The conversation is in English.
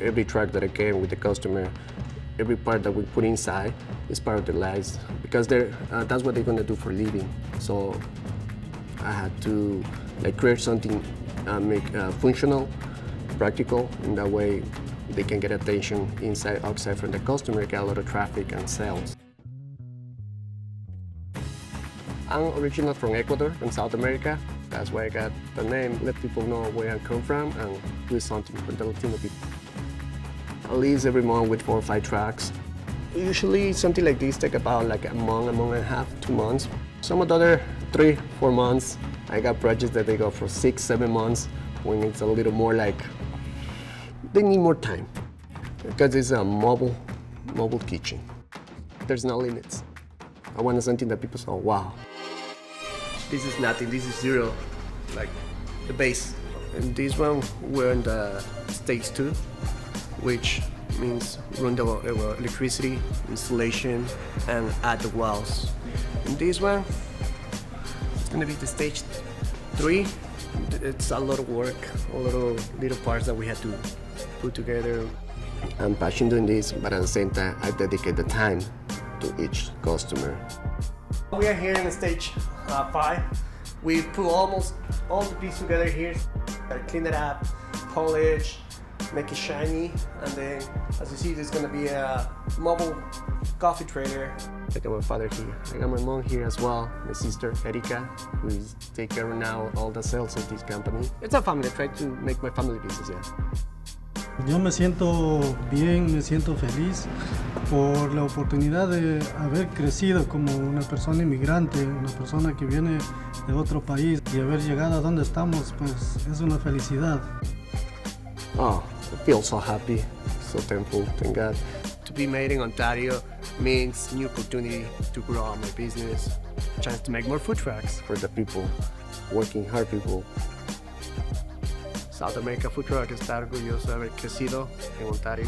every truck that I came with the customer, every part that we put inside is part of their lives because that's what they're gonna do for a living. So I had to create something, make functional, practical, in that way they can get attention inside, outside from the customer, get a lot of traffic and sales. I'm originally from Ecuador, from South America. That's why I got the name, let people know where I come from and do something for the Latino people. At least every month with 4 or 5 trucks. Usually something like this take about like a month and a half, 2 months. Some of the other 3, 4 months. I got projects that they go for 6, 7 months when it's a little more like, they need more time because it's a mobile kitchen. There's no limits. I wanted something that people say, wow. This is nothing, this is zero, like the base. And this one, we're in the stage 2, which means run the electricity, installation, and add the walls. And this one, it's gonna be the stage 3. It's a lot of work, a lot of little parts that we had to put together. I'm passionate doing this, but at the same time, I dedicate the time to each customer. We are here in stage 5. We put almost all the pieces together here. Clean it up, polish, make it shiny, and then, as you see, there's gonna be a mobile coffee trailer. I got my father here. I got my mom here as well, my sister Erika, who is taking care now of all the sales of this company. It's a family. I try to make my family business, yeah. Yo me siento bien, me siento feliz por la oportunidad de haber crecido como una persona inmigrante, una persona que viene de otro país y haber llegado a donde estamos, pues es una felicidad. Oh, I feel so happy, so thankful, thank God. To be made in Ontario means new opportunity to grow my business, chance to make more food trucks for the people, working hard people. South America Food Truck está orgulloso de haber crecido en Ontario.